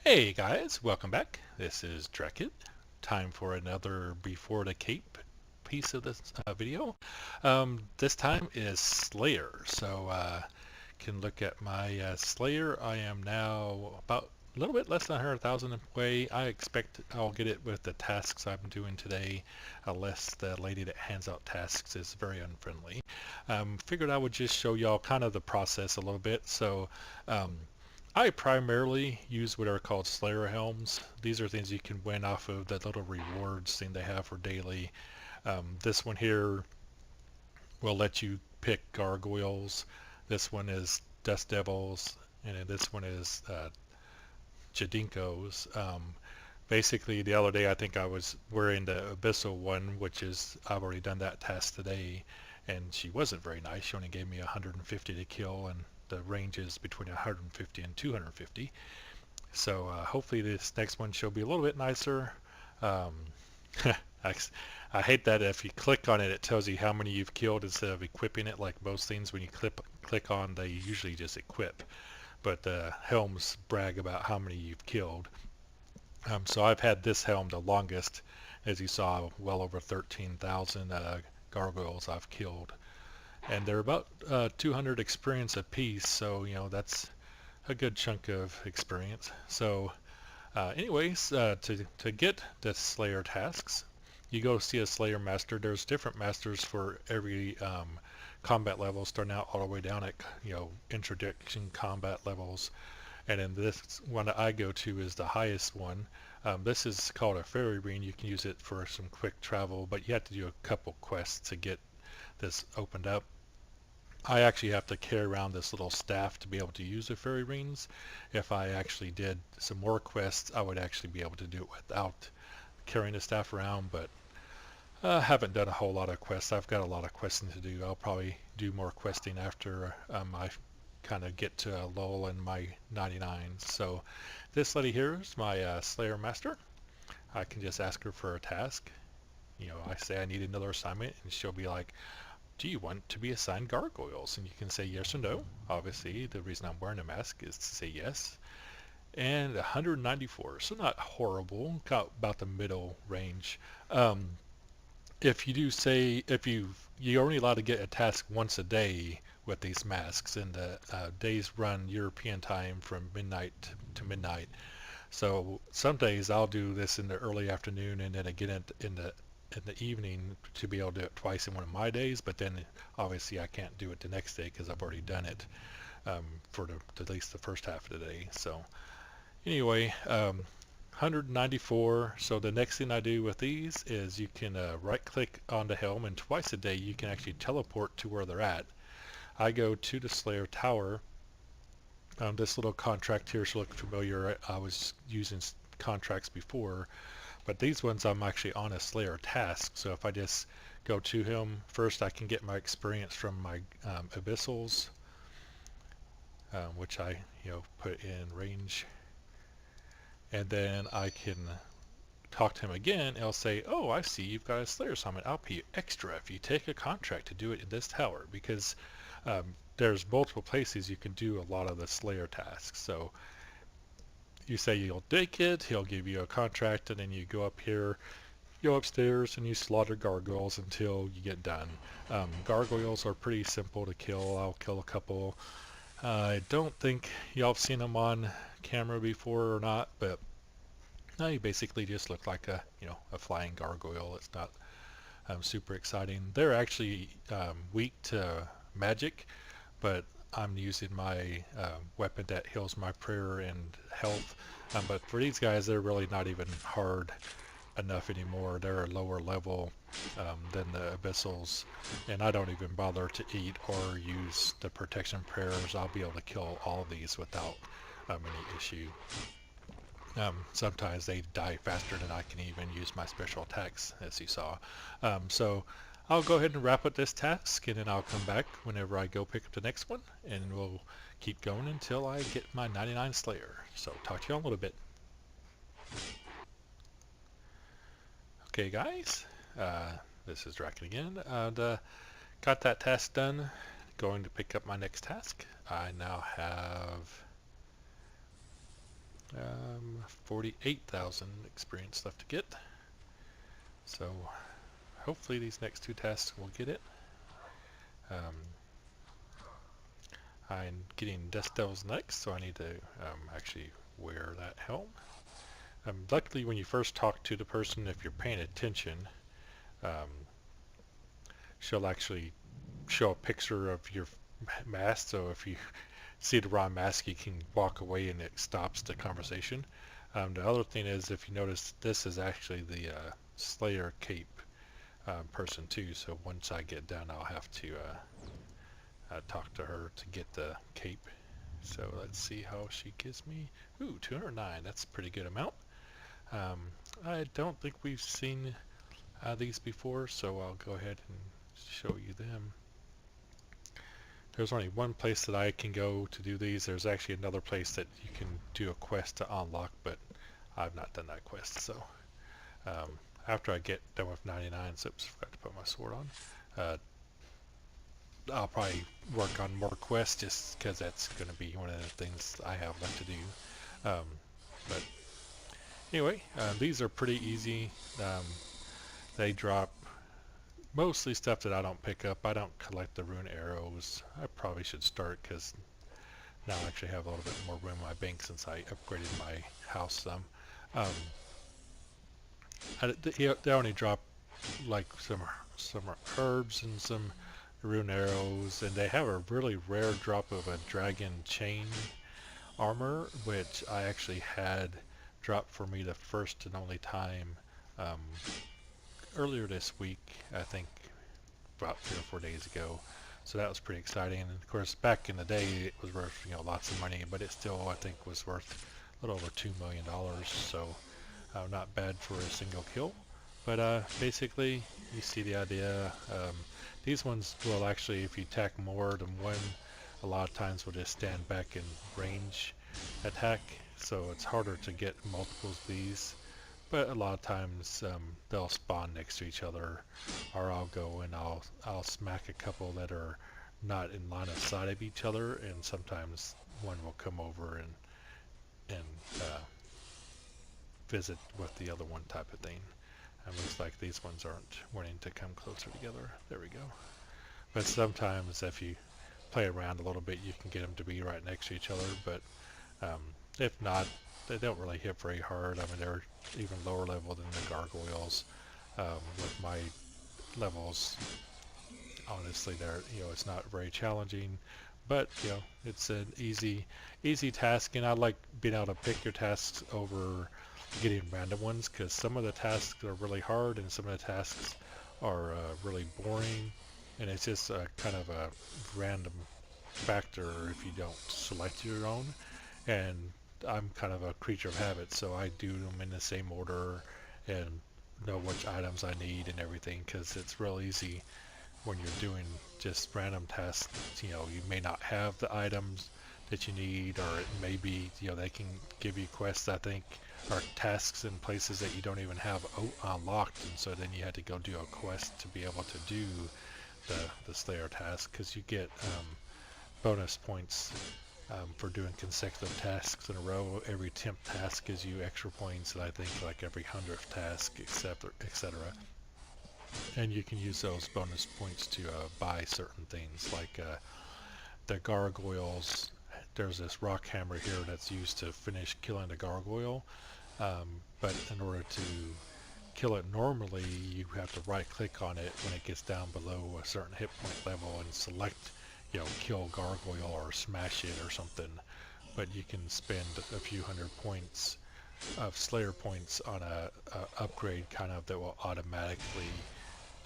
Hey guys, welcome back. This is Drekit. Time for another Before the Cape piece of this video. This time is Slayer. Can look at my Slayer. I am now about a little bit less than 100,000 away. I expect I'll get it with the tasks I'm doing today, unless the lady that hands out tasks is very unfriendly. Figured I would just show y'all kind of the process a little bit. Um, I primarily use what are called Slayer Helms. These are things you can win off of the little rewards thing they have for daily. This one here will let you pick gargoyles. This one is Dust Devils, and then this one is Jadinkos. Basically, the other day I think I was wearing the Abyssal one, which is I've already done that task today, and she wasn't very nice. She only gave me 150 to kill, and the range is between 150 and 250. So hopefully this next one she'll be a little bit nicer. Um, I, I hate that if you click on it, it tells you how many you've killed instead of equipping it. Like most things, when you click on, they usually just equip. But helms brag about how many you've killed. So I've had this helm the longest, as you saw, well over 13,000 gargoyles I've killed, and they're about 200 experience apiece. So that's a good chunk of experience. So anyways, to get the Slayer tasks, you go see a Slayer master. There's different masters for every combat level, starting out all the way down at introduction combat levels. And then this one that I go to is the highest one. This is called a fairy ring. You can use it for some quick travel, but you have to do a couple quests to get this opened up. I actually have to carry around this little staff to be able to use the fairy rings. If I actually did some more quests, I would actually be able to do it without carrying the staff around, but I haven't done a whole lot of quests. I've got a lot of questing to do. I'll probably do more questing after I kind of get to a lull in my 99s. So this lady here is my Slayer Master. I can just ask her for a task. I say I need another assignment, and she'll be like, do you want to be assigned gargoyles? And you can say yes or no. Obviously, the reason I'm wearing a mask is to say yes. And 194, so not horrible, got about the middle range. Um, if you do say, if you're only allowed to get a task once a day with these masks, and the days run European time from midnight to midnight. So some days I'll do this in the early afternoon, and then again in the evening to be able to do it twice in one of my days. But then obviously I can't do it the next day because I've already done it for at least the first half of the day. So anyway, 194. So the next thing I do with these is you can right click on the helm, and twice a day you can actually teleport to where they're at. I go to the Slayer Tower. This little contract here should look familiar. I was using contracts before, but these ones I'm actually on a Slayer task. So if I just go to him, first I can get my experience from my Abyssals, which I put in range. And then I can talk to him again. He'll say, oh, I see you've got a Slayer summon. I'll pay you extra if you take a contract to do it in this tower, because there's multiple places you can do a lot of the Slayer tasks. So you say you'll take it, he'll give you a contract, and then you go up here, go upstairs, and you slaughter gargoyles until you get done. Gargoyles are pretty simple to kill. I'll kill a couple. I don't think y'all have seen them on camera before or not, but you basically just look like a flying gargoyle. It's not super exciting. They're actually weak to magic, but I'm using my weapon that heals my prayer and health. But for these guys, they're really not even hard enough anymore. They're a lower level than the Abyssals, and I don't even bother to eat or use the protection prayers. I'll be able to kill all of these without any issue. Sometimes they die faster than I can even use my special attacks, as you saw. So I'll go ahead and wrap up this task, and then I'll come back whenever I go pick up the next one, and we'll keep going until I get my 99 Slayer. So talk to you all in a little bit. Okay guys, this is Draken again, and got that task done. Going to pick up my next task. I now have 48,000 experience left to get. So hopefully these next two tasks will get it. I'm getting Death Devils next, so I need to actually wear that helm. Luckily, when you first talk to the person, if you're paying attention, um, she'll actually show a picture of your mask, so if you see the wrong mask, you can walk away and it stops the conversation. The other thing is, if you notice, this is actually the Slayer cape person too, so once I get done, I'll have to talk to her to get the cape. So let's see how she gives me. Ooh, 209, that's a pretty good amount. I don't think we've seen these before, so I'll go ahead and show you them. There's only one place that I can go to do these. There's actually another place that you can do a quest to unlock, but I've not done that quest. So after I get done with 99, oops, forgot to put my sword on, I'll probably work on more quests just because that's going to be one of the things I have left to do. But anyway, these are pretty easy. They drop mostly stuff that I don't pick up. I don't collect the rune arrows. I probably should start because now I actually have a little bit more room in my bank since I upgraded my house some. They only drop like some herbs and some rune arrows, and they have a really rare drop of a dragon chain armor, which I actually had dropped for me the first and only time earlier this week, I think about 3 or 4 days ago. So that was pretty exciting. And of course, back in the day, it was worth lots of money, but it still I think was worth a little over $2 million. So not bad for a single kill. But basically, you see the idea. These ones will actually, if you attack more than one, a lot of times will just stand back and range attack. So it's harder to get multiples of these. But a lot of times they'll spawn next to each other, or I'll go and I'll smack a couple that are not in line of sight of each other, and sometimes one will come over and visit with the other one type of thing. And looks like these ones aren't wanting to come closer together. There we go. But sometimes if you play around a little bit, you can get them to be right next to each other. But if not, they don't really hit very hard. I mean, they're even lower level than the gargoyles. With my levels, honestly, it's not very challenging, but it's an easy task, and I like being able to pick your tasks over getting random ones, because some of the tasks are really hard and some of the tasks are really boring, and it's just kind of a random factor if you don't select your own. And I'm kind of a creature of habit, so I do them in the same order and know which items I need and everything, because it's real easy when you're doing just random tasks. You may not have the items that you need, or it may be, they can give you quests, I think, or tasks in places that you don't even have unlocked, and so then you had to go do a quest to be able to do the Slayer task, because you get bonus points for doing consecutive tasks in a row. Every 10th task gives you extra points, and I think like every 100th task, etc. And you can use those bonus points to buy certain things, like the gargoyles. There's this rock hammer here that's used to finish killing the gargoyle, but in order to kill it normally, you have to right click on it when it gets down below a certain hit point level and select kill gargoyle or smash it or something. But you can spend a few hundred points of Slayer points on a upgrade kind of that will automatically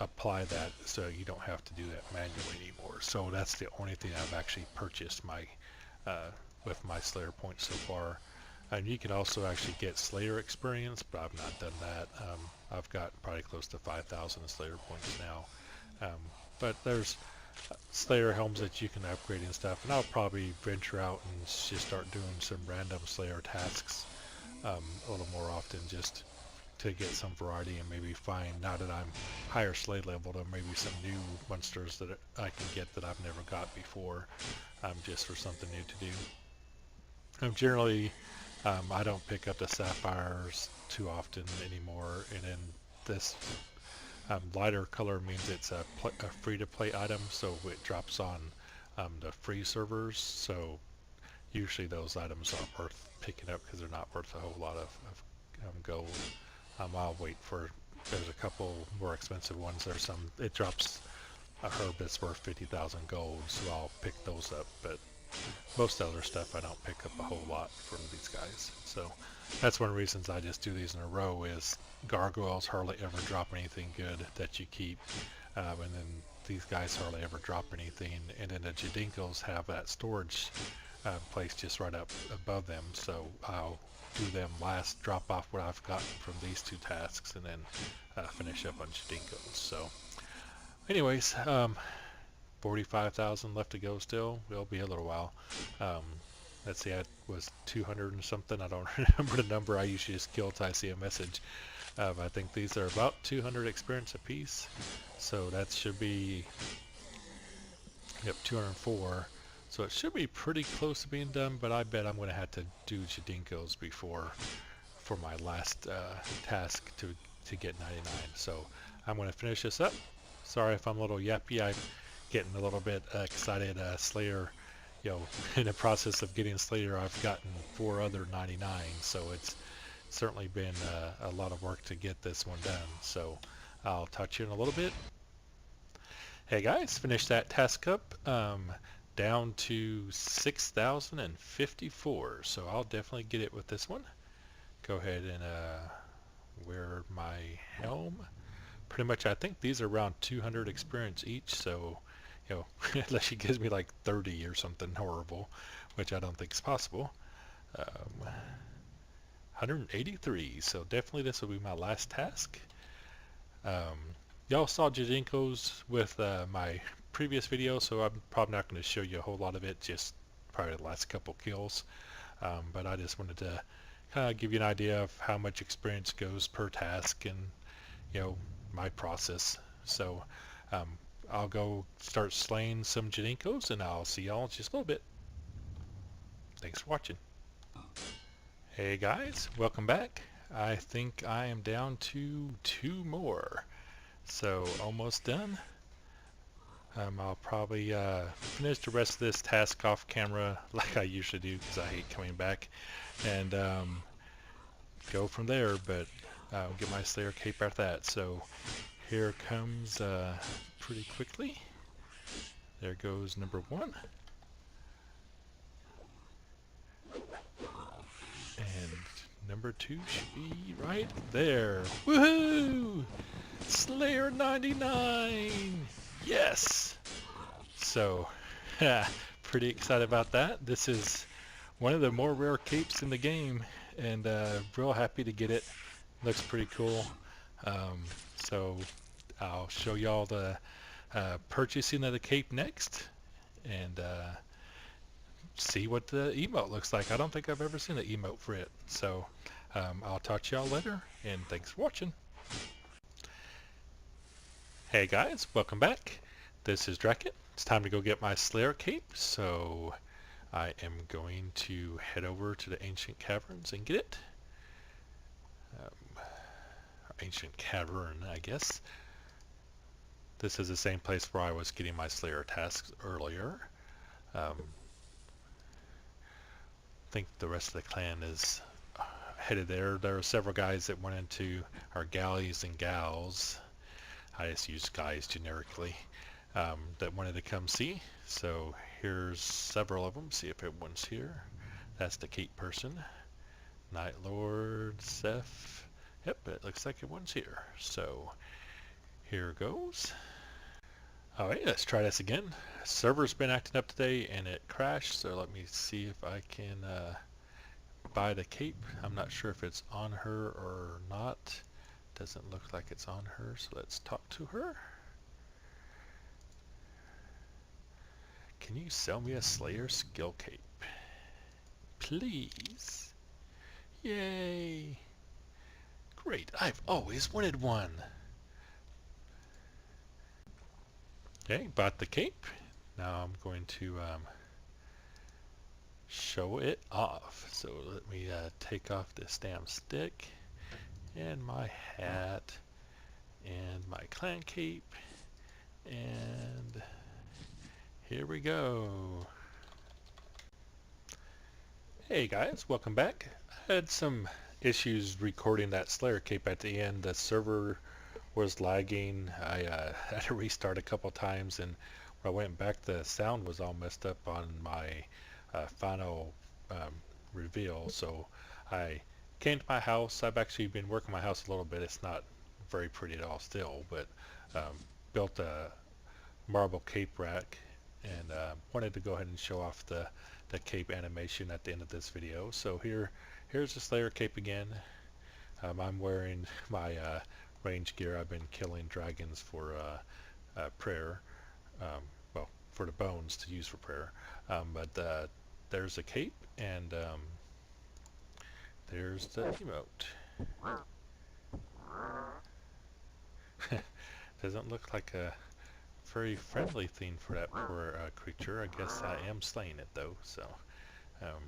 apply that, so you don't have to do that manually anymore. So that's the only thing I've actually purchased with my Slayer points so far. And you can also actually get Slayer experience, but I've not done that. I've got probably close to 5,000 Slayer points now. But there's Slayer helms that you can upgrade and stuff, and I'll probably venture out and just start doing some random Slayer tasks a little more often, just to get some variety, and maybe find, now that I'm higher Slay leveled, or maybe some new monsters that I can get that I've never got before, just for something new to do. Generally, I don't pick up the sapphires too often anymore, and then this lighter color means it's a free-to-play item, so it drops on the free servers. So usually those items aren't worth picking up because they're not worth a whole lot of gold. I'll wait for, there's a couple more expensive ones. There's some, it drops a herb that's worth 50,000 gold, so I'll pick those up, but most other stuff I don't pick up a whole lot from these guys. So that's one of the reasons I just do these in a row, is gargoyles hardly ever drop anything good that you keep, and then these guys hardly ever drop anything, and then the Jadinkos have that storage place just right up above them, so I'll do them last, drop off what I've gotten from these two tasks, and then finish up on Jadinkos. So anyways, 45,000 left to go still. It'll be a little while. Let's see, I was 200 and something. I don't remember the number. I usually just kill till I see a message. I think these are about 200 experience apiece. So that should be, yep, 204. So it should be pretty close to being done, but I bet I'm going to have to do Jadinkos before, for my last task to get 99. So I'm going to finish this up. Sorry if I'm a little yappy. I'm getting a little bit excited. Slayer, you know, in the process of getting Slayer, I've gotten 4 other 99. So it's certainly been a lot of work to get this one done. So I'll talk to you in a little bit. Hey guys, finished that task up. Down to 6,054. So I'll definitely get it with this one. Go ahead and wear my helm. Pretty much, I think these are around 200 experience each, so, you know, unless she gives me like 30 or something horrible, which I don't think is possible. 183, so definitely this will be my last task. Y'all saw Jadinkos with my previous video, so I'm probably not going to show you a whole lot of it, just probably the last couple kills. But I just wanted to kind of give you an idea of how much experience goes per task, and, you know, my process. So I'll go start slaying some Jadinkos, and I'll see y'all in just a little bit. Thanks for watching. Hey guys, welcome back. I think I am down to 2 more, so almost done. I'll probably finish the rest of this task off camera like I usually do, because I hate coming back, and go from there, but I'll get my Slayer cape after that. So here comes pretty quickly. There goes number 1. And number 2 should be right there. Woohoo! Slayer 99! Yes! So, pretty excited about that. This is one of the more rare capes in the game, and real happy to get it. Looks pretty cool. So I'll show y'all the purchasing of the cape next, and see what the emote looks like. I don't think I've ever seen an emote for it. So I'll talk to y'all later, and thanks for watching. Hey guys, welcome back. This is Dracket. It's time to go get my Slayer cape, so I am going to head over to the Ancient Caverns and get it. Ancient Cavern, I guess. This is the same place where I was getting my Slayer tasks earlier. I think the rest of the clan is headed there. There are several guys that went into our galleys and gals. I just use guys generically, that wanted to come see. So here's several of them. See if everyone's here. That's the Cape person. Night Lord, Seth. Yep, it looks like everyone's here. So here goes. Alright, let's try this again. Server's been acting up today and it crashed, so let me see if I can buy the cape. I'm not sure if it's on her or not. Doesn't look like it's on her, so let's talk to her. Can you sell me a Slayer skill cape? Please. Yay. Great, I've always wanted one. Okay, bought the cape. Now I'm going to show it off. So let me take off this damn stick and my hat and my clan cape, and here we go. Hey guys, welcome back. I had some issues recording that Slayer cape at the end. The server was lagging. I had to restart a couple times, and when I went back, the sound was all messed up on my final reveal. So I came to my house. I've actually been working my house a little bit. It's not very pretty at all still, but built a marble cape rack, and wanted to go ahead and show off the cape animation at the end of this video. So here's the Slayer cape again. I'm wearing my range gear. I've been killing dragons for prayer, well, for the bones to use for prayer. But there's a cape, and there's the emote. Doesn't look like a very friendly thing for that poor creature. I guess I am slaying it though. So um,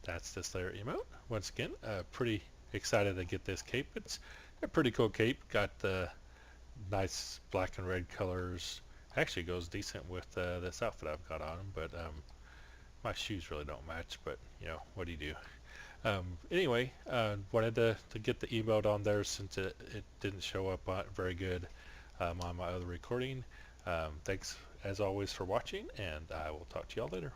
that's the Slayer emote. Once again, pretty excited to get this cape. It's a pretty cool cape. Got the nice black and red colors. Actually goes decent with this outfit I've got on, but my shoes really don't match, but you know, what do you do? Anyway, wanted to get the emote on there since it didn't show up very good on my other recording. Thanks as always for watching, and I will talk to y'all later.